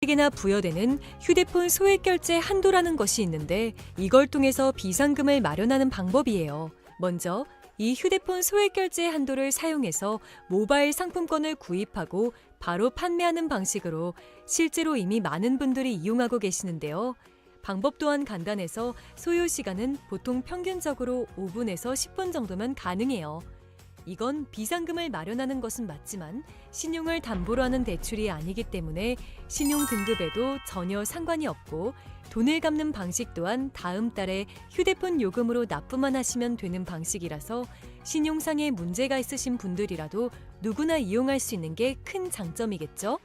누구에게나 부여되는 휴대폰 소액 결제 한도라는 것이 있는데 이걸 통해서 비상금을 마련하는 방법이에요. 먼저 이 휴대폰 소액 결제 한도를 사용해서 모바일 상품권을 구입하고 바로 판매하는 방식으로 실제로 이미 많은 분들이 이용하고 계시는데요. 방법 또한 간단해서 소요 시간은 보통 평균적으로 5분에서 10분 정도면 가능해요. 이건 비상금을 마련하는 것은 맞지만 신용을 담보로 하는 대출이 아니기 때문에 신용 등급에도 전혀 상관이 없고 돈을 갚는 방식 또한 다음 달에 휴대폰 요금으로 납부만 하시면 되는 방식이라서 신용상의 문제가 있으신 분들이라도 누구나 이용할 수 있는 게 큰 장점이겠죠?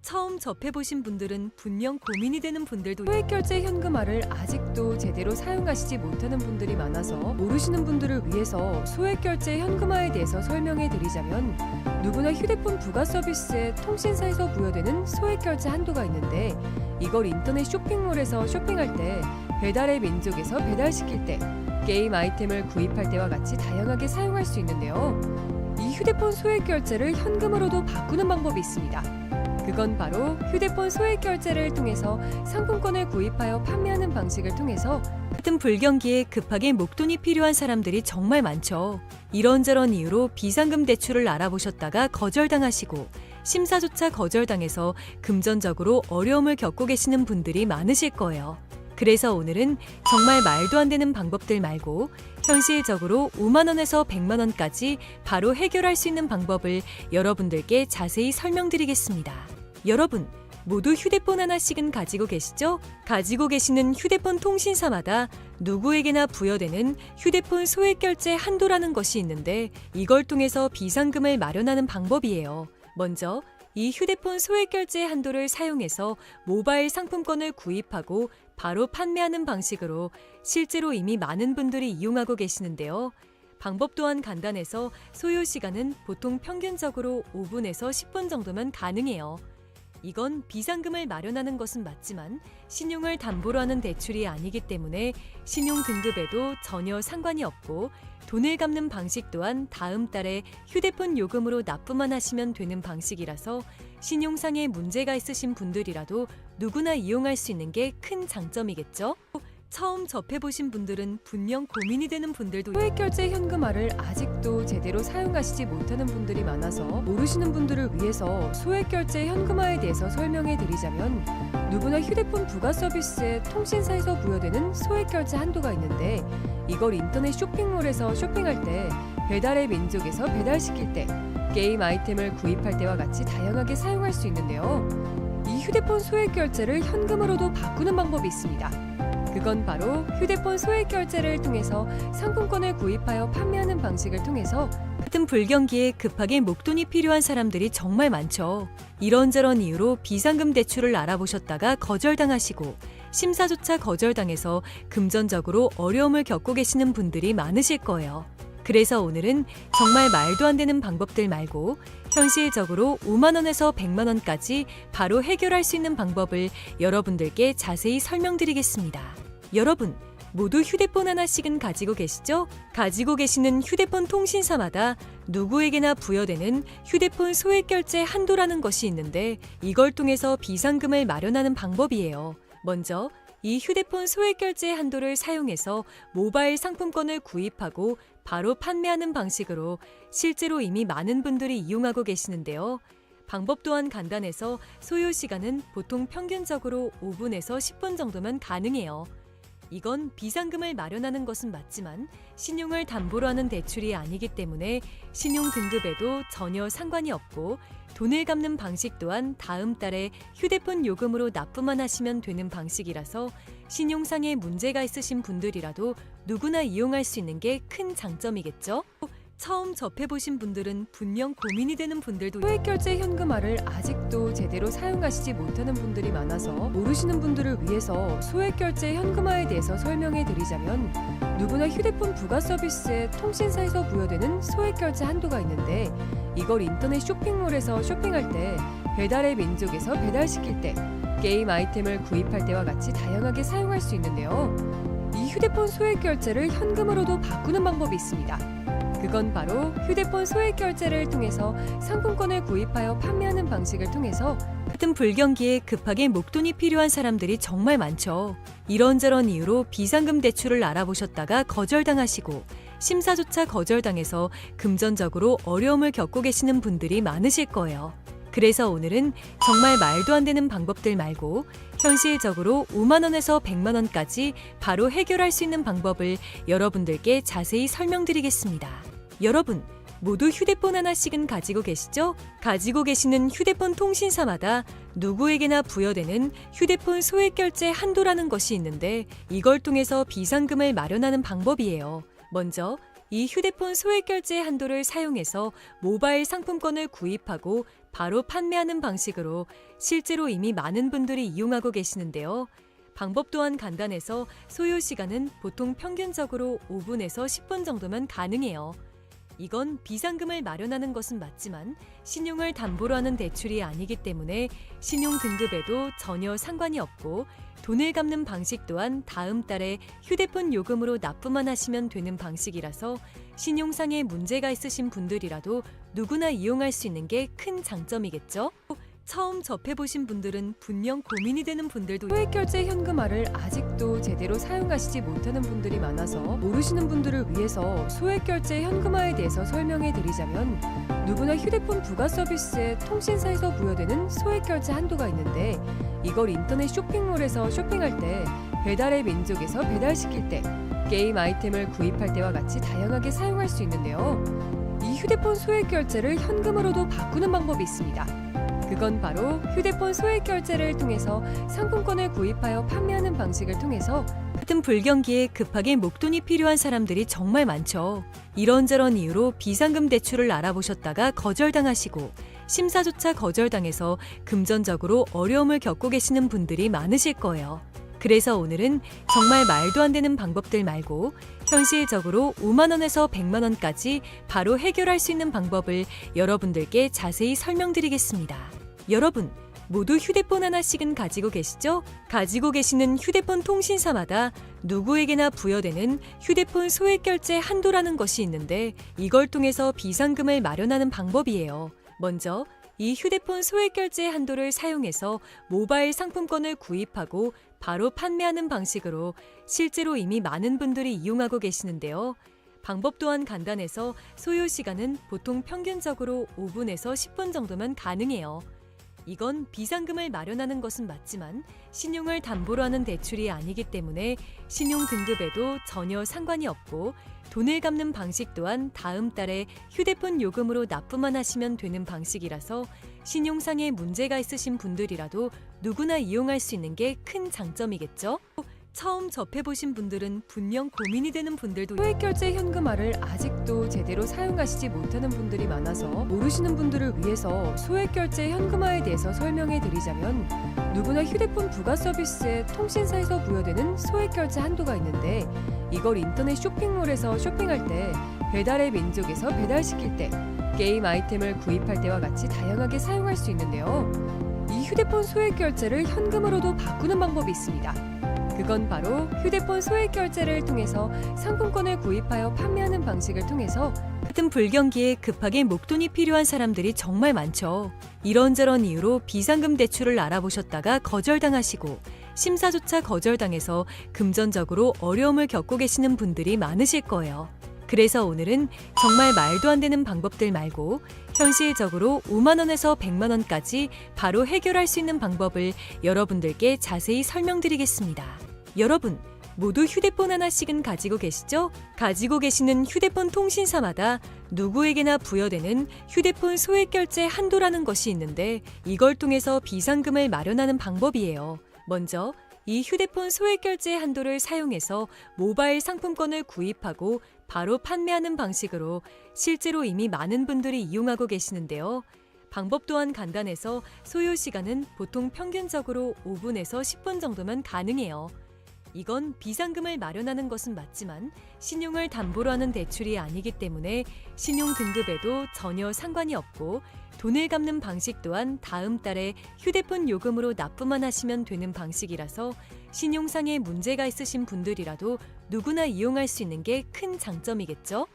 처음 접해보신 분들은 분명 고민이 되는 분들도 소액결제 현금화를 아직도 제대로 사용하시지 못하는 분들이 많아서 모르시는 분들을 위해서 소액결제 현금화에 대해서 설명해 드리자면 누구나 휴대폰 부가 서비스에 통신사에서 부여되는 소액결제 한도가 있는데 이걸 인터넷 쇼핑몰에서 쇼핑할 때 배달의 민족에서 배달시킬 때 게임 아이템을 구입할 때와 같이 다양하게 사용할 수 있는데요. 이 휴대폰 소액결제를 현금으로도 바꾸는 방법이 있습니다. 그건 바로 휴대폰 소액 결제를 통해서 상품권을 구입하여 판매하는 방식을 통해서 같은 불경기에 급하게 목돈이 필요한 사람들이 정말 많죠. 이런저런 이유로 비상금 대출을 알아보셨다가 거절당하시고 심사조차 거절당해서 금전적으로 어려움을 겪고 계시는 분들이 많으실 거예요. 그래서 오늘은 정말 말도 안 되는 방법들 말고 현실적으로 5만 원에서 100만 원까지 바로 해결할 수 있는 방법을 여러분들께 자세히 설명드리겠습니다. 여러분, 모두 휴대폰 하나씩은 가지고 계시죠? 가지고 계시는 휴대폰 통신사마다 누구에게나 부여되는 휴대폰 소액 결제 한도라는 것이 있는데 이걸 통해서 비상금을 마련하는 방법이에요. 먼저 이 휴대폰 소액 결제 한도를 사용해서 모바일 상품권을 구입하고 바로 판매하는 방식으로 실제로 이미 많은 분들이 이용하고 계시는데요. 방법 또한 간단해서 소요 시간은 보통 평균적으로 5분에서 10분 정도면 가능해요. 이건 비상금을 마련하는 것은 맞지만 신용을 담보로 하는 대출이 아니기 때문에 신용 등급에도 전혀 상관이 없고 돈을 갚는 방식 또한 다음 달에 휴대폰 요금으로 납부만 하시면 되는 방식이라서 신용상의 문제가 있으신 분들이라도 누구나 이용할 수 있는 게 큰 장점이겠죠? 처음 접해보신 분들은 분명 고민이 되는 분들도 소액결제 현금화를 아직도 제대로 사용하시지 못하는 분들이 많아서 모르시는 분들을 위해서 소액결제 현금화에 대해서 설명해 드리자면 누구나 휴대폰 부가 서비스에 통신사에서 부여되는 소액결제 한도가 있는데 이걸 인터넷 쇼핑몰에서 쇼핑할 때 배달의 민족에서 배달시킬 때 게임 아이템을 구입할 때와 같이 다양하게 사용할 수 있는데요. 이 휴대폰 소액결제를 현금으로도 바꾸는 방법이 있습니다. 그건 바로 휴대폰 소액 결제를 통해서 상품권을 구입하여 판매하는 방식을 통해서 같은 불경기에 급하게 목돈이 필요한 사람들이 정말 많죠. 이런저런 이유로 비상금 대출을 알아보셨다가 거절당하시고 심사조차 거절당해서 금전적으로 어려움을 겪고 계시는 분들이 많으실 거예요. 그래서 오늘은 정말 말도 안 되는 방법들 말고 현실적으로 5만 원에서 100만 원까지 바로 해결할 수 있는 방법을 여러분들께 자세히 설명드리겠습니다. 여러분, 모두 휴대폰 하나씩은 가지고 계시죠? 가지고 계시는 휴대폰 통신사마다 누구에게나 부여되는 휴대폰 소액 결제 한도라는 것이 있는데 이걸 통해서 비상금을 마련하는 방법이에요. 먼저 이 휴대폰 소액 결제 한도를 사용해서 모바일 상품권을 구입하고 바로 판매하는 방식으로 실제로 이미 많은 분들이 이용하고 계시는데요. 방법 또한 간단해서 소요 시간은 보통 평균적으로 5분에서 10분 정도면 가능해요. 이건 비상금을 마련하는 것은 맞지만 신용을 담보로 하는 대출이 아니기 때문에 신용 등급에도 전혀 상관이 없고 돈을 갚는 방식 또한 다음 달에 휴대폰 요금으로 납부만 하시면 되는 방식이라서 신용상의 문제가 있으신 분들이라도 누구나 이용할 수 있는 게 큰 장점이겠죠? 처음 접해보신 분들은 분명 고민이 되는 분들도 소액결제 현금화를 아직도 제대로 사용하시지 못하는 분들이 많아서 모르시는 분들을 위해서 소액결제 현금화에 대해서 설명해 드리자면 누구나 휴대폰 부가 서비스에 통신사에서 부여되는 소액결제 한도가 있는데 이걸 인터넷 쇼핑몰에서 쇼핑할 때 배달의 민족에서 배달시킬 때 게임 아이템을 구입할 때와 같이 다양하게 사용할 수 있는데요. 이 휴대폰 소액결제를 현금으로도 바꾸는 방법이 있습니다. 그건 바로 휴대폰 소액 결제를 통해서 상품권을 구입하여 판매하는 방식을 통해서 같은 불경기에 급하게 목돈이 필요한 사람들이 정말 많죠. 이런저런 이유로 비상금 대출을 알아보셨다가 거절당하시고 심사조차 거절당해서 금전적으로 어려움을 겪고 계시는 분들이 많으실 거예요. 그래서 오늘은 정말 말도 안 되는 방법들 말고 현실적으로 5만 원에서 100만 원까지 바로 해결할 수 있는 방법을 여러분들께 자세히 설명드리겠습니다. 여러분, 모두 휴대폰 하나씩은 가지고 계시죠? 가지고 계시는 휴대폰 통신사마다 누구에게나 부여되는 휴대폰 소액결제 한도라는 것이 있는데 이걸 통해서 비상금을 마련하는 방법이에요. 먼저 이 휴대폰 소액결제 한도를 사용해서 모바일 상품권을 구입하고 바로 판매하는 방식으로 실제로 이미 많은 분들이 이용하고 계시는데요. 방법 또한 간단해서 소요 시간은 보통 평균적으로 5분에서 10분 정도면 가능해요. 이건 비상금을 마련하는 것은 맞지만 신용을 담보로 하는 대출이 아니기 때문에 신용 등급에도 전혀 상관이 없고 돈을 갚는 방식 또한 다음 달에 휴대폰 요금으로 납부만 하시면 되는 방식이라서 신용상에 문제가 있으신 분들이라도 누구나 이용할 수 있는 게 큰 장점이겠죠? 처음 접해보신 분들은 분명 고민이 되는 분들도 소액결제 현금화를 아직도 제대로 사용하시지 못하는 분들이 많아서 모르시는 분들을 위해서 소액결제 현금화에 대해서 설명해 드리자면 누구나 휴대폰 부가 서비스에 통신사에서 부여되는 소액결제 한도가 있는데 이걸 인터넷 쇼핑몰에서 쇼핑할 때 배달의 민족에서 배달시킬 때 게임 아이템을 구입할 때와 같이 다양하게 사용할 수 있는데요. 이 휴대폰 소액결제를 현금으로도 바꾸는 방법이 있습니다. 그건 바로 휴대폰 소액결제를 통해서 상품권을 구입하여 판매하는 방식을 통해서 같은 불경기에 급하게 목돈이 필요한 사람들이 정말 많죠. 이런저런 이유로 비상금 대출을 알아보셨다가 거절당하시고 심사조차 거절당해서 금전적으로 어려움을 겪고 계시는 분들이 많으실 거예요. 그래서 오늘은 정말 말도 안 되는 방법들 말고 현실적으로 5만 원에서 100만 원까지 바로 해결할 수 있는 방법을 여러분들께 자세히 설명드리겠습니다. 여러분, 모두 휴대폰 하나씩은 가지고 계시죠? 가지고 계시는 휴대폰 통신사마다 누구에게나 부여되는 휴대폰 소액결제 한도라는 것이 있는데 이걸 통해서 비상금을 마련하는 방법이에요. 먼저 이 휴대폰 소액결제 한도를 사용해서 모바일 상품권을 구입하고 바로 판매하는 방식으로 실제로 이미 많은 분들이 이용하고 계시는데요. 방법 또한 간단해서 소요 시간은 보통 평균적으로 5분에서 10분 정도면 가능해요. 이건 비상금을 마련하는 것은 맞지만 신용을 담보로 하는 대출이 아니기 때문에 신용 등급에도 전혀 상관이 없고 돈을 갚는 방식 또한 다음 달에 휴대폰 요금으로 납부만 하시면 되는 방식이라서 신용상에 문제가 있으신 분들이라도 누구나 이용할 수 있는 게 큰 장점이겠죠? 처음 접해보신 분들은 분명 고민이 되는 분들도 소액결제 현금화를 아직도 제대로 사용하시지 못하는 분들이 많아서 모르시는 분들을 위해서 소액결제 현금화에 대해서 설명해 드리자면 누구나 휴대폰 부가 서비스에 통신사에서 부여되는 소액결제 한도가 있는데 이걸 인터넷 쇼핑몰에서 쇼핑할 때 배달의 민족에서 배달시킬 때 게임 아이템을 구입할 때와 같이 다양하게 사용할 수 있는데요. 이 휴대폰 소액결제를 현금으로도 바꾸는 방법이 있습니다. 그건 바로 휴대폰 소액결제를 통해서 상품권을 구입하여 판매하는 방식을 통해서 같은 불경기에 급하게 목돈이 필요한 사람들이 정말 많죠. 이런저런 이유로 비상금 대출을 알아보셨다가 거절당하시고 심사조차 거절당해서 금전적으로 어려움을 겪고 계시는 분들이 많으실 거예요. 그래서 오늘은 정말 말도 안 되는 방법들 말고 현실적으로 5만 원에서 100만 원까지 바로 해결할 수 있는 방법을 여러분들께 자세히 설명드리겠습니다. 여러분, 모두 휴대폰 하나씩은 가지고 계시죠? 가지고 계시는 휴대폰 통신사마다 누구에게나 부여되는 휴대폰 소액결제 한도라는 것이 있는데 이걸 통해서 비상금을 마련하는 방법이에요. 먼저 이 휴대폰 소액결제 한도를 사용해서 모바일 상품권을 구입하고 바로 판매하는 방식으로 실제로 이미 많은 분들이 이용하고 계시는데요. 방법 또한 간단해서 소요 시간은 보통 평균적으로 5분에서 10분 정도면 가능해요. 이건 비상금을 마련하는 것은 맞지만 신용을 담보로 하는 대출이 아니기 때문에 신용 등급에도 전혀 상관이 없고 돈을 갚는 방식 또한 다음 달에 휴대폰 요금으로 납부만 하시면 되는 방식이라서 신용상에 문제가 있으신 분들이라도 누구나 이용할 수 있는 게 큰 장점이겠죠?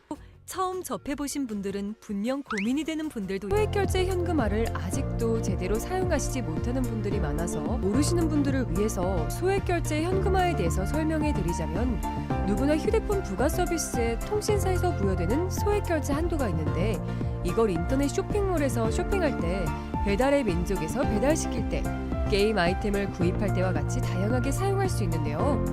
처음 접해보신 분들은 분명 고민이 되는 분들도 소액결제 현금화를 아직도 제대로 사용하시지 못하는 분들이 많아서 모르시는 분들을 위해서 소액결제 현금화에 대해서 설명해 드리자면 누구나 휴대폰 부가 서비스에 통신사에서 부여되는 소액결제 한도가 있는데 이걸 인터넷 쇼핑몰에서 쇼핑할 때 배달의 민족에서 배달시킬 때 게임 아이템을 구입할 때와 같이 다양하게 사용할 수 있는데요.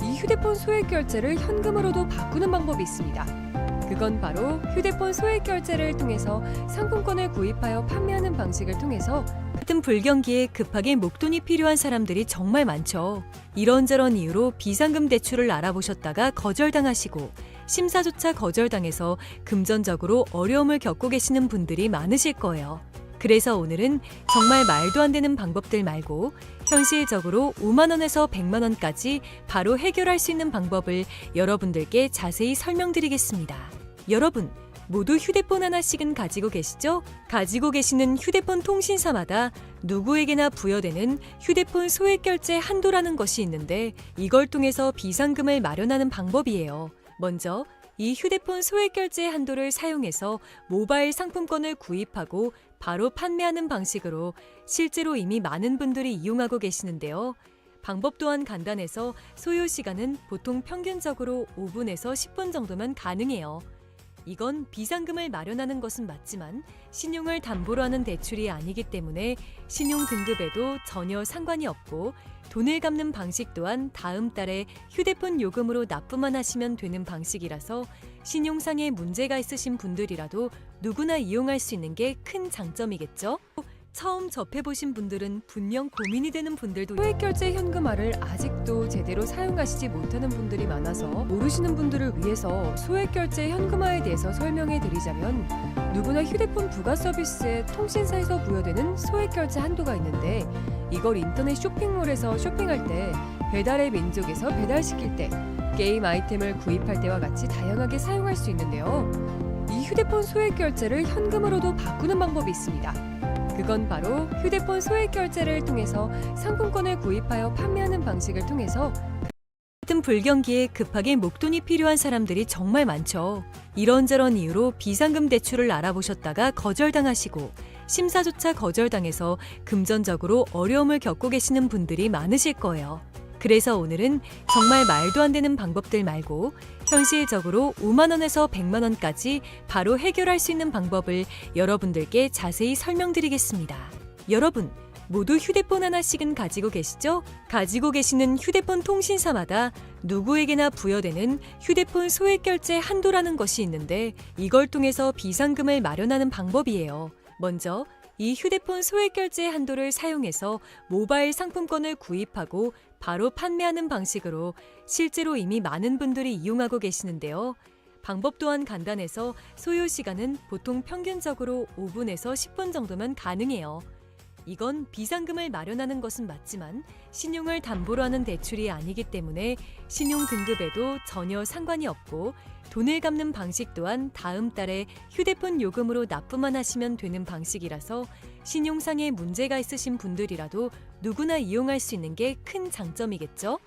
이 휴대폰 소액결제를 현금으로도 바꾸는 방법이 있습니다. 그건 바로 휴대폰 소액결제를 통해서 상품권을 구입하여 판매하는 방식을 통해서 같은 불경기에 급하게 목돈이 필요한 사람들이 정말 많죠. 이런저런 이유로 비상금 대출을 알아보셨다가 거절당하시고 심사조차 거절당해서 금전적으로 어려움을 겪고 계시는 분들이 많으실 거예요. 그래서 오늘은 정말 말도 안 되는 방법들 말고 현실적으로 5만 원에서 100만 원까지 바로 해결할 수 있는 방법을 여러분들께 자세히 설명드리겠습니다. 여러분, 모두 휴대폰 하나씩은 가지고 계시죠? 가지고 계시는 휴대폰 통신사마다 누구에게나 부여되는 휴대폰 소액결제 한도라는 것이 있는데 이걸 통해서 비상금을 마련하는 방법이에요. 먼저 이 휴대폰 소액결제 한도를 사용해서 모바일 상품권을 구입하고 바로 판매하는 방식으로 실제로 이미 많은 분들이 이용하고 계시는데요. 방법 또한 간단해서 소요 시간은 보통 평균적으로 5분에서 10분 정도면 가능해요. 이건 비상금을 마련하는 것은 맞지만 신용을 담보로 하는 대출이 아니기 때문에 신용 등급에도 전혀 상관이 없고 돈을 갚는 방식 또한 다음 달에 휴대폰 요금으로 납부만 하시면 되는 방식이라서 신용상의 문제가 있으신 분들이라도 누구나 이용할 수 있는 게 큰 장점이겠죠? 처음 접해보신 분들은 분명 고민이 되는 분들도 소액결제 현금화를 아직도 제대로 사용하시지 못하는 분들이 많아서 모르시는 분들을 위해서 소액결제 현금화에 대해서 설명해 드리자면 누구나 휴대폰 부가 서비스에 통신사에서 부여되는 소액결제 한도가 있는데 이걸 인터넷 쇼핑몰에서 쇼핑할 때 배달의 민족에서 배달시킬 때 게임 아이템을 구입할 때와 같이 다양하게 사용할 수 있는데요. 이 휴대폰 소액결제를 현금으로도 바꾸는 방법이 있습니다. 그건 바로 휴대폰 소액결제를 통해서 상품권을 구입하여 판매하는 방식을 통해서 같은 불경기에 급하게 목돈이 필요한 사람들이 정말 많죠. 이런저런 이유로 비상금 대출을 알아보셨다가 거절당하시고 심사조차 거절당해서 금전적으로 어려움을 겪고 계시는 분들이 많으실 거예요. 그래서 오늘은 정말 말도 안 되는 방법들 말고 현실적으로 5만 원에서 100만 원까지 바로 해결할 수 있는 방법을 여러분들께 자세히 설명드리겠습니다. 여러분, 모두 휴대폰 하나씩은 가지고 계시죠? 가지고 계시는 휴대폰 통신사마다 누구에게나 부여되는 휴대폰 소액결제 한도라는 것이 있는데 이걸 통해서 비상금을 마련하는 방법이에요. 먼저 이 휴대폰 소액결제 한도를 사용해서 모바일 상품권을 구입하고 바로 판매하는 방식으로 실제로 이미 많은 분들이 이용하고 계시는데요. 방법 또한 간단해서 소요 시간은 보통 평균적으로 5분에서 10분 정도면 가능해요. 이건 비상금을 마련하는 것은 맞지만 신용을 담보로 하는 대출이 아니기 때문에 신용 등급에도 전혀 상관이 없고 돈을 갚는 방식 또한 다음 달에 휴대폰 요금으로 납부만 하시면 되는 방식이라서 신용상의 문제가 있으신 분들이라도 누구나 이용할 수 있는 게 큰 장점이겠죠?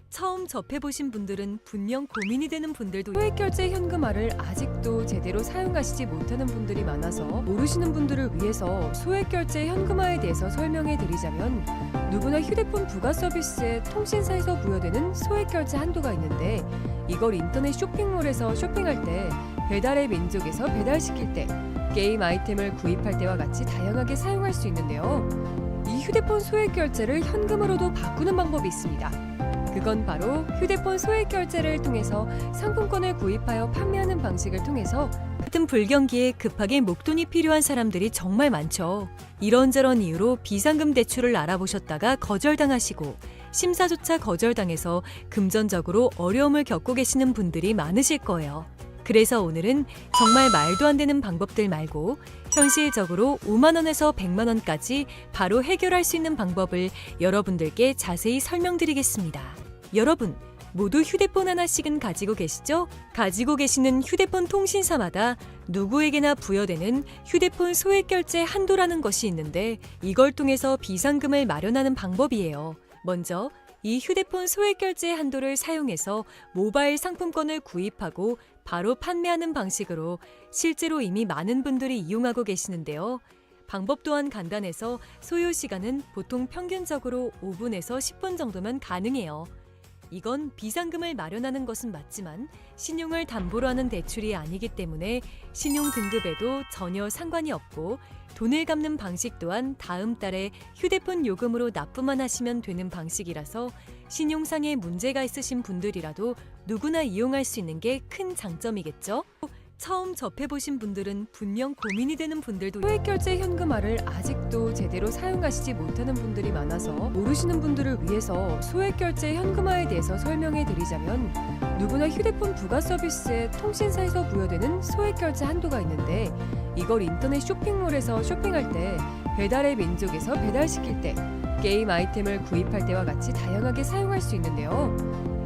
처음 접해보신 분들은 분명 고민이 되는 분들도 소액결제 현금화를 아직도 제대로 사용하시지 못하는 분들이 많아서 모르시는 분들을 위해서 소액결제 현금화에 대해서 설명해 드리자면 누구나 휴대폰 부가 서비스에 통신사에서 부여되는 소액결제 한도가 있는데 이걸 인터넷 쇼핑몰에서 쇼핑할 때 배달의 민족에서 배달시킬 때 게임 아이템을 구입할 때와 같이 다양하게 사용할 수 있는데요. 이 휴대폰 소액결제를 현금으로도 바꾸는 방법이 있습니다. 그건 바로 휴대폰 소액결제를 통해서 상품권을 구입하여 판매하는 방식을 통해서 같은 불경기에 급하게 목돈이 필요한 사람들이 정말 많죠. 이런저런 이유로 비상금 대출을 알아보셨다가 거절당하시고 심사조차 거절당해서 금전적으로 어려움을 겪고 계시는 분들이 많으실 거예요. 그래서 오늘은 정말 말도 안 되는 방법들 말고 현실적으로 5만 원에서 100만 원까지 바로 해결할 수 있는 방법을 여러분들께 자세히 설명드리겠습니다. 여러분, 모두 휴대폰 하나씩은 가지고 계시죠? 가지고 계시는 휴대폰 통신사마다 누구에게나 부여되는 휴대폰 소액결제 한도라는 것이 있는데 이걸 통해서 비상금을 마련하는 방법이에요. 먼저 이 휴대폰 소액결제 한도를 사용해서 모바일 상품권을 구입하고 바로 판매하는 방식으로 실제로 이미 많은 분들이 이용하고 계시는데요. 방법 또한 간단해서 소요 시간은 보통 평균적으로 5분에서 10분 정도면 가능해요. 이건 비상금을 마련하는 것은 맞지만 신용을 담보로 하는 대출이 아니기 때문에 신용 등급에도 전혀 상관이 없고 돈을 갚는 방식 또한 다음 달에 휴대폰 요금으로 납부만 하시면 되는 방식이라서 신용상의 문제가 있으신 분들이라도 누구나 이용할 수 있는 게 큰 장점이겠죠? 처음 접해보신 분들은 분명 고민이 되는 분들도 소액결제 현금화를 아직도 제대로 사용하시지 못하는 분들이 많아서 모르시는 분들을 위해서 소액결제 현금화에 대해서 설명해 드리자면 누구나 휴대폰 부가 서비스에 통신사에서 부여되는 소액결제 한도가 있는데 이걸 인터넷 쇼핑몰에서 쇼핑할 때 배달의 민족에서 배달시킬 때 게임 아이템을 구입할 때와 같이 다양하게 사용할 수 있는데요.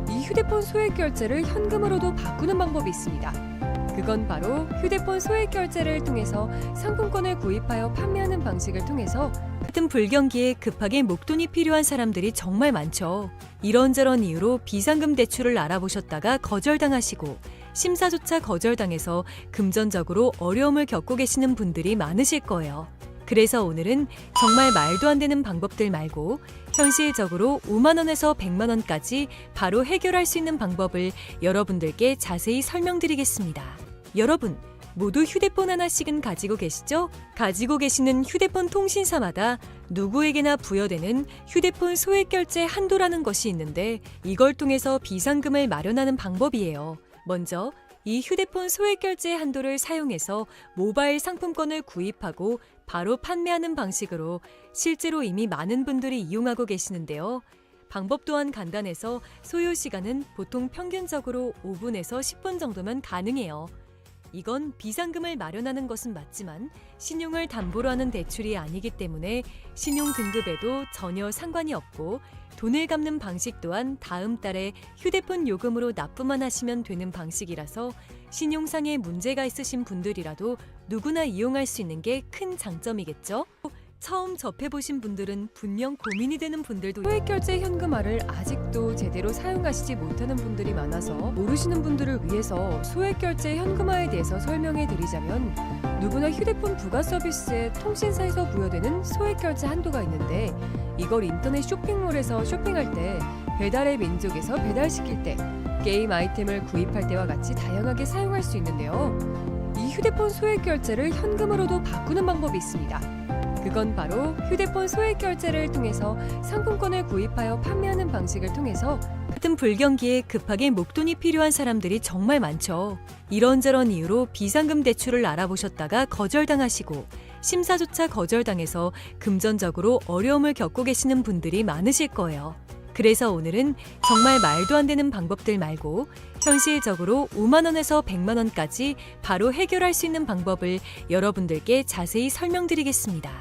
이 휴대폰 소액결제를 현금으로도 바꾸는 방법이 있습니다. 그건 바로 휴대폰 소액결제를 통해서 상품권을 구입하여 판매하는 방식을 통해서 같은 불경기에 급하게 목돈이 필요한 사람들이 정말 많죠. 이런저런 이유로 비상금 대출을 알아보셨다가 거절당하시고 심사조차 거절당해서 금전적으로 어려움을 겪고 계시는 분들이 많으실 거예요. 그래서 오늘은 정말 말도 안 되는 방법들 말고 현실적으로 5만 원에서 100만 원까지 바로 해결할 수 있는 방법을 여러분들께 자세히 설명드리겠습니다. 여러분, 모두 휴대폰 하나씩은 가지고 계시죠? 가지고 계시는 휴대폰 통신사마다 누구에게나 부여되는 휴대폰 소액결제 한도라는 것이 있는데 이걸 통해서 비상금을 마련하는 방법이에요. 먼저 이 휴대폰 소액결제 한도를 사용해서 모바일 상품권을 구입하고 바로 판매하는 방식으로 실제로 이미 많은 분들이 이용하고 계시는데요. 방법 또한 간단해서 소요 시간은 보통 평균적으로 5분에서 10분 정도면 가능해요. 이건 비상금을 마련하는 것은 맞지만 신용을 담보로 하는 대출이 아니기 때문에 신용 등급에도 전혀 상관이 없고 돈을 갚는 방식 또한 다음 달에 휴대폰 요금으로 납부만 하시면 되는 방식이라서 신용상의 문제가 있으신 분들이라도 누구나 이용할 수 있는 게 큰 장점이겠죠? 처음 접해보신 분들은 분명 고민이 되는 분들도 소액결제 현금화를 아직도 제대로 사용하시지 못하는 분들이 많아서 모르시는 분들을 위해서 소액결제 현금화에 대해서 설명해 드리자면 누구나 휴대폰 부가 서비스에 통신사에서 부여되는 소액결제 한도가 있는데 이걸 인터넷 쇼핑몰에서 쇼핑할 때 배달의 민족에서 배달시킬 때 게임 아이템을 구입할 때와 같이 다양하게 사용할 수 있는데요. 이 휴대폰 소액결제를 현금으로도 바꾸는 방법이 있습니다. 그건 바로 휴대폰 소액결제를 통해서 상품권을 구입하여 판매하는 방식을 통해서 같은 불경기에 급하게 목돈이 필요한 사람들이 정말 많죠. 이런저런 이유로 비상금 대출을 알아보셨다가 거절당하시고 심사조차 거절당해서 금전적으로 어려움을 겪고 계시는 분들이 많으실 거예요. 그래서 오늘은 정말 말도 안 되는 방법들 말고 현실적으로 5만 원에서 100만 원까지 바로 해결할 수 있는 방법을 여러분들께 자세히 설명드리겠습니다.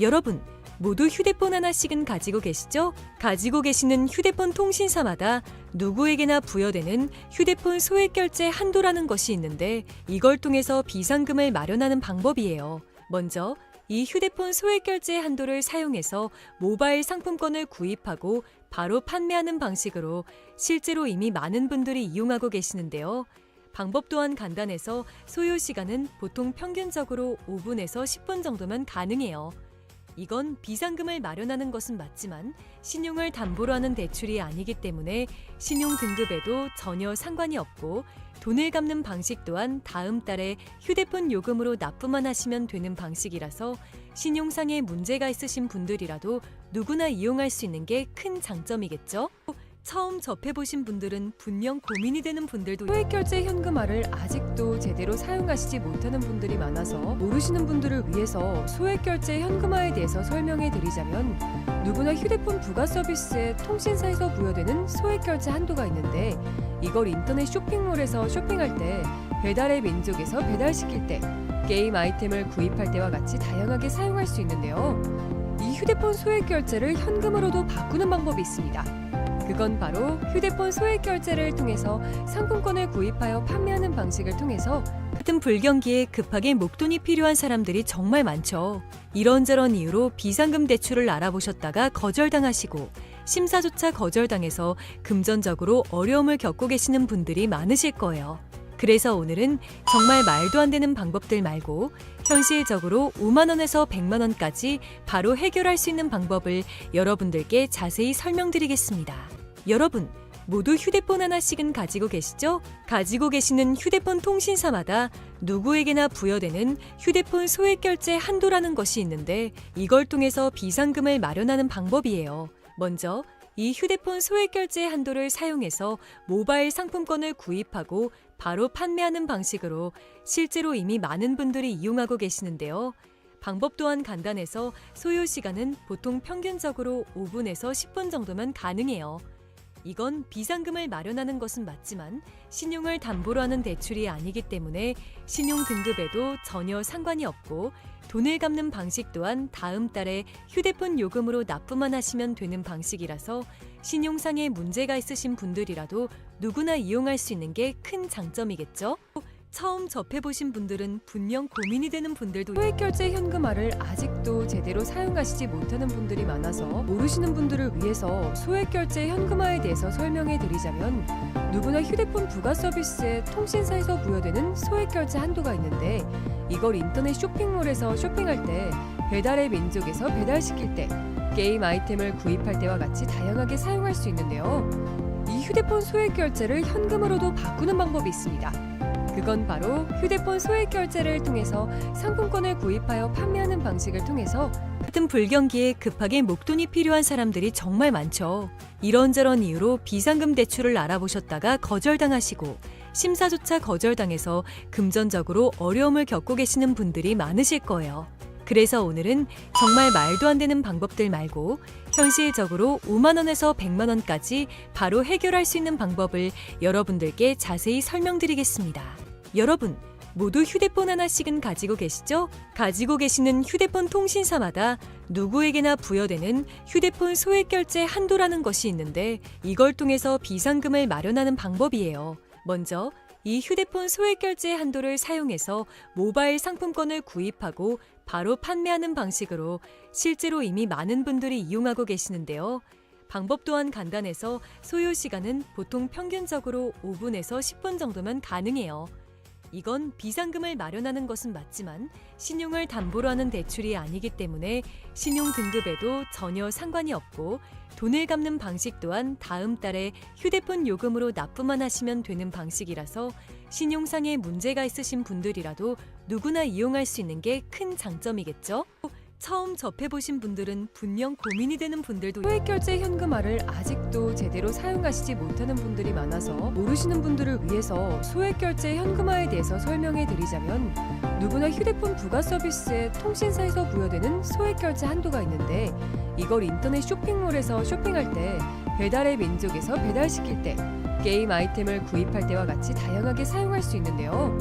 여러분, 모두 휴대폰 하나씩은 가지고 계시죠? 가지고 계시는 휴대폰 통신사마다 누구에게나 부여되는 휴대폰 소액결제 한도라는 것이 있는데 이걸 통해서 비상금을 마련하는 방법이에요. 먼저 이 휴대폰 소액결제 한도를 사용해서 모바일 상품권을 구입하고 바로 판매하는 방식으로 실제로 이미 많은 분들이 이용하고 계시는데요. 방법 또한 간단해서 소요 시간은 보통 평균적으로 5분에서 10분 정도면 가능해요. 이건 비상금을 마련하는 것은 맞지만 신용을 담보로 하는 대출이 아니기 때문에 신용 등급에도 전혀 상관이 없고 돈을 갚는 방식 또한 다음 달에 휴대폰 요금으로 납부만 하시면 되는 방식이라서 신용상의 문제가 있으신 분들이라도 누구나 이용할 수 있는 게 큰 장점이겠죠? 처음 접해보신 분들은 분명 고민이 되는 분들도 소액결제 현금화를 아직도 제대로 사용하시지 못하는 분들이 많아서 모르시는 분들을 위해서 소액결제 현금화에 대해서 설명해 드리자면 누구나 휴대폰 부가 서비스에 통신사에서 부여되는 소액결제 한도가 있는데 이걸 인터넷 쇼핑몰에서 쇼핑할 때 배달의 민족에서 배달시킬 때 게임 아이템을 구입할 때와 같이 다양하게 사용할 수 있는데요. 이 휴대폰 소액결제를 현금으로도 바꾸는 방법이 있습니다. 그건 바로 휴대폰 소액결제를 통해서 상품권을 구입하여 판매하는 방식을 통해서 같은 불경기에 급하게 목돈이 필요한 사람들이 정말 많죠. 이런저런 이유로 비상금 대출을 알아보셨다가 거절당하시고 심사조차 거절당해서 금전적으로 어려움을 겪고 계시는 분들이 많으실 거예요. 그래서 오늘은 정말 말도 안 되는 방법들 말고 현실적으로 5만 원에서 100만 원까지 바로 해결할 수 있는 방법을 여러분들께 자세히 설명드리겠습니다. 여러분, 모두 휴대폰 하나씩은 가지고 계시죠? 가지고 계시는 휴대폰 통신사마다 누구에게나 부여되는 휴대폰 소액결제 한도라는 것이 있는데 이걸 통해서 비상금을 마련하는 방법이에요. 먼저 이 휴대폰 소액결제 한도를 사용해서 모바일 상품권을 구입하고 바로 판매하는 방식으로 실제로 이미 많은 분들이 이용하고 계시는데요. 방법 또한 간단해서 소요 시간은 보통 평균적으로 5분에서 10분 정도면 가능해요. 이건 비상금을 마련하는 것은 맞지만 신용을 담보로 하는 대출이 아니기 때문에 신용 등급에도 전혀 상관이 없고 돈을 갚는 방식 또한 다음 달에 휴대폰 요금으로 납부만 하시면 되는 방식이라서 신용상에 문제가 있으신 분들이라도 누구나 이용할 수 있는 게 큰 장점이겠죠? 처음 접해보신 분들은 분명 고민이 되는 분들도 소액결제 현금화를 아직도 제대로 사용하시지 못하는 분들이 많아서 모르시는 분들을 위해서 소액결제 현금화에 대해서 설명해 드리자면 누구나 휴대폰 부가 서비스에 통신사에서 부여되는 소액결제 한도가 있는데 이걸 인터넷 쇼핑몰에서 쇼핑할 때 배달의 민족에서 배달시킬 때 게임 아이템을 구입할 때와 같이 다양하게 사용할 수 있는데요. 이 휴대폰 소액결제를 현금으로도 바꾸는 방법이 있습니다. 그건 바로 휴대폰 소액결제를 통해서 상품권을 구입하여 판매하는 방식을 통해서 같은 불경기에 급하게 목돈이 필요한 사람들이 정말 많죠. 이런저런 이유로 비상금 대출을 알아보셨다가 거절당하시고 심사조차 거절당해서 금전적으로 어려움을 겪고 계시는 분들이 많으실 거예요. 그래서 오늘은 정말 말도 안 되는 방법들 말고 현실적으로 5만 원에서 100만 원까지 바로 해결할 수 있는 방법을 여러분들께 자세히 설명드리겠습니다. 여러분, 모두 휴대폰 하나씩은 가지고 계시죠? 가지고 계시는 휴대폰 통신사마다 누구에게나 부여되는 휴대폰 소액결제 한도라는 것이 있는데 이걸 통해서 비상금을 마련하는 방법이에요. 먼저 이 휴대폰 소액결제 한도를 사용해서 모바일 상품권을 구입하고 바로 판매하는 방식으로 실제로 이미 많은 분들이 이용하고 계시는데요. 방법 또한 간단해서 소요 시간은 보통 평균적으로 5분에서 10분 정도면 가능해요. 이건 비상금을 마련하는 것은 맞지만 신용을 담보로 하는 대출이 아니기 때문에 신용 등급에도 전혀 상관이 없고 돈을 갚는 방식 또한 다음 달에 휴대폰 요금으로 납부만 하시면 되는 방식이라서 신용상에 문제가 있으신 분들이라도 누구나 이용할 수 있는 게 큰 장점이겠죠? 처음 접해보신 분들은 분명 고민이 되는 분들도 소액결제 현금화를 아직도 제대로 사용하시지 못하는 분들이 많아서 모르시는 분들을 위해서 소액결제 현금화에 대해서 설명해 드리자면 누구나 휴대폰 부가 서비스에 통신사에서 부여되는 소액결제 한도가 있는데 이걸 인터넷 쇼핑몰에서 쇼핑할 때 배달의 민족에서 배달시킬 때 게임 아이템을 구입할 때와 같이 다양하게 사용할 수 있는데요.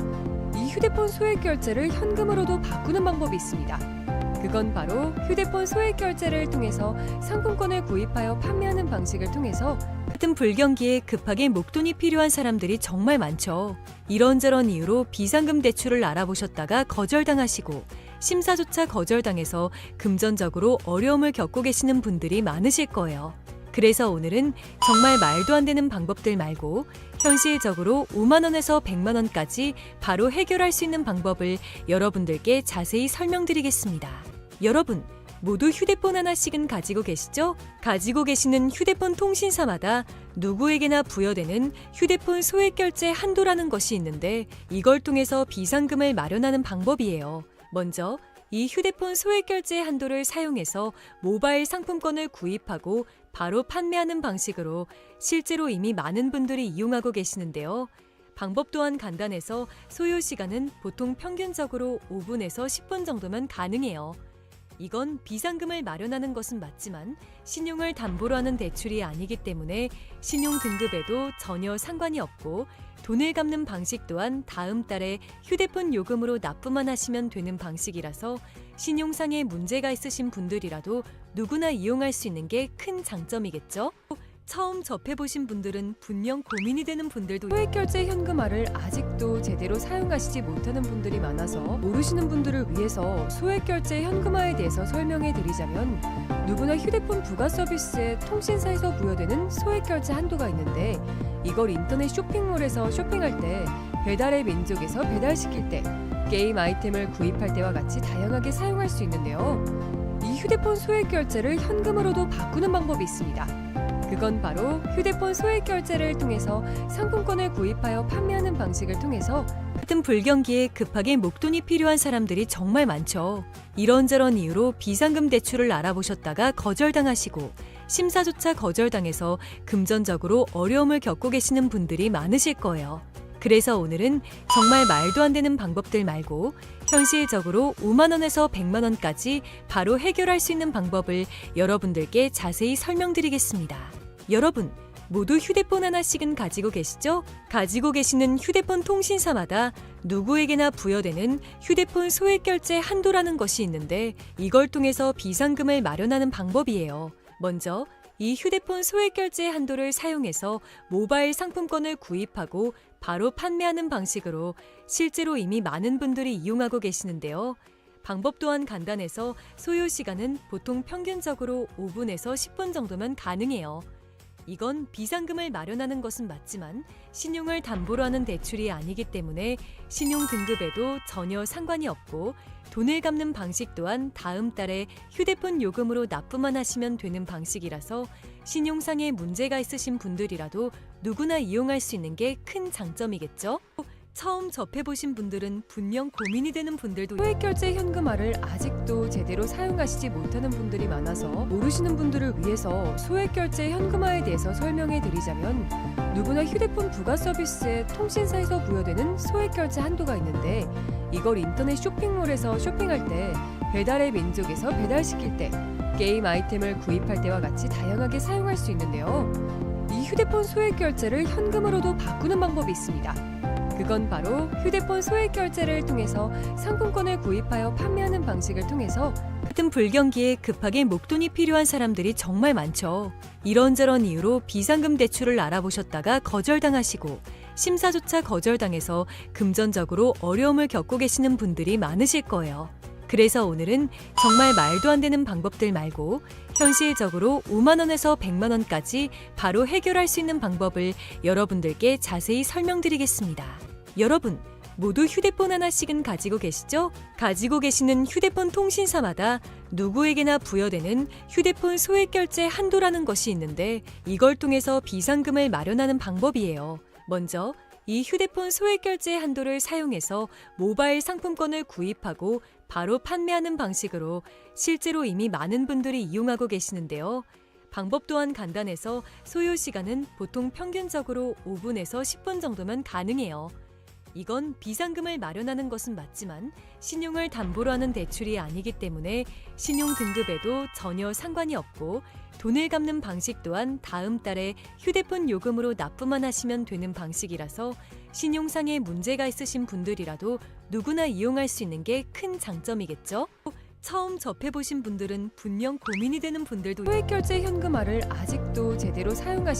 이 휴대폰 소액결제를 현금으로도 바꾸는 방법이 있습니다. 그건 바로 휴대폰 소액결제를 통해서 상품권을 구입하여 판매하는 방식을 통해서 같은 불경기에 급하게 목돈이 필요한 사람들이 정말 많죠. 이런저런 이유로 비상금 대출을 알아보셨다가 거절당하시고 심사조차 거절당해서 금전적으로 어려움을 겪고 계시는 분들이 많으실 거예요. 그래서 오늘은 정말 말도 안 되는 방법들 말고 현실적으로 5만 원에서 100만 원까지 바로 해결할 수 있는 방법을 여러분들께 자세히 설명드리겠습니다. 여러분, 모두 휴대폰 하나씩은 가지고 계시죠? 가지고 계시는 휴대폰 통신사마다 누구에게나 부여되는 휴대폰 소액결제 한도라는 것이 있는데 이걸 통해서 비상금을 마련하는 방법이에요. 먼저 이 휴대폰 소액결제 한도를 사용해서 모바일 상품권을 구입하고 바로 판매하는 방식으로 실제로 이미 많은 분들이 이용하고 계시는데요. 방법 또한 간단해서 소요 시간은 보통 평균적으로 5분에서 10분 정도면 가능해요. 이건 비상금을 마련하는 것은 맞지만 신용을 담보로 하는 대출이 아니기 때문에 신용 등급에도 전혀 상관이 없고 돈을 갚는 방식 또한 다음 달에 휴대폰 요금으로 납부만 하시면 되는 방식이라서 신용상에 문제가 있으신 분들이라도 누구나 이용할 수 있는 게 큰 장점이겠죠? 처음 접해보신 분들은 분명 고민이 되는 분들도 소액결제 현금화를 아직도 제대로 사용하시지 못하는 분들이 많아서 모르시는 분들을 위해서 소액결제 현금화에 대해서 설명해 드리자면 누구나 휴대폰 부가 서비스에 통신사에서 부여되는 소액결제 한도가 있는데 이걸 인터넷 쇼핑몰에서 쇼핑할 때 배달의 민족에서 배달시킬 때, 게임 아이템을 구입할 때와 같이 다양하게 사용할 수 있는데요. 이 휴대폰 소액 결제를 현금으로도 바꾸는 방법이 있습니다. 그건 바로 휴대폰 소액 결제를 통해서 상품권을 구입하여 판매하는 방식을 통해서 같은 불경기에 급하게 목돈이 필요한 사람들이 정말 많죠. 이런저런 이유로 비상금 대출을 알아보셨다가 거절당하시고 심사조차 거절당해서 금전적으로 어려움을 겪고 계시는 분들이 많으실 거예요. 그래서 오늘은 정말 말도 안 되는 방법들 말고 현실적으로 5만 원에서 100만 원까지 바로 해결할 수 있는 방법을 여러분들께 자세히 설명드리겠습니다. 여러분, 모두 휴대폰 하나씩은 가지고 계시죠? 가지고 계시는 휴대폰 통신사마다 누구에게나 부여되는 휴대폰 소액 결제 한도라는 것이 있는데 이걸 통해서 비상금을 마련하는 방법이에요. 먼저 이 휴대폰 소액 결제 한도를 사용해서 모바일 상품권을 구입하고 바로 판매하는 방식으로 실제로 이미 많은 분들이 이용하고 계시는데요. 방법 또한 간단해서 소요 시간은 보통 평균적으로 5분에서 10분 정도면 가능해요. 이건 비상금을 마련하는 것은 맞지만 신용을 담보로 하는 대출이 아니기 때문에 신용 등급에도 전혀 상관이 없고 돈을 갚는 방식 또한 다음 달에 휴대폰 요금으로 납부만 하시면 되는 방식이라서 신용상의 문제가 있으신 분들이라도 누구나 이용할 수 있는 게 큰 장점이겠죠? 처음 접해보신 분들은 분명 고민이 되는 분들도 소액결제 현금화를 아직도 제대로 사용하시지 못하는 분들이 많아서 모르시는 분들을 위해서 소액결제 현금화에 대해서 설명해 드리자면 누구나 휴대폰 부가 서비스에 통신사에서 부여되는 소액결제 한도가 있는데 이걸 인터넷 쇼핑몰에서 쇼핑할 때 배달의 민족에서 배달시킬 때 게임 아이템을 구입할 때와 같이 다양하게 사용할 수 있는데요. 이 휴대폰 소액결제를 현금으로도 바꾸는 방법이 있습니다. 그건 바로 휴대폰 소액 결제를 통해서 상품권을 구입하여 판매하는 방식을 통해서 같은 불경기에 급하게 목돈이 필요한 사람들이 정말 많죠. 이런저런 이유로 비상금 대출을 알아보셨다가 거절당하시고 심사조차 거절당해서 금전적으로 어려움을 겪고 계시는 분들이 많으실 거예요. 그래서 오늘은 정말 말도 안 되는 방법들 말고 현실적으로 5만 원에서 100만 원까지 바로 해결할 수 있는 방법을 여러분들께 자세히 설명드리겠습니다. 여러분, 모두 휴대폰 하나씩은 가지고 계시죠? 가지고 계시는 휴대폰 통신사마다 누구에게나 부여되는 휴대폰 소액 결제 한도라는 것이 있는데 이걸 통해서 비상금을 마련하는 방법이에요. 먼저 이 휴대폰 소액 결제 한도를 사용해서 모바일 상품권을 구입하고 바로 판매하는 방식으로 실제로 이미 많은 분들이 이용하고 계시는데요. 방법 또한 간단해서 소요 시간은 보통 평균적으로 5분에서 10분 정도면 가능해요. 이건 비상금을 마련하는 것은 맞지만 신용을 담보로 하는 대출이 아니기 때문에 신용 등급에도 전혀 상관이 없고 돈을 갚는 방식 또한 다음 달에 휴대폰 요금으로 납부만 하시면 되는 방식이라서 신용상의 문제가 있으신 분들이라도 누구나 이용할 수 있는 게 큰 장점이겠죠? 처음 접해보신 분들은 분명 고민이 되는 분들도 소액결제 현금화를 아직도 제대로 사용하시지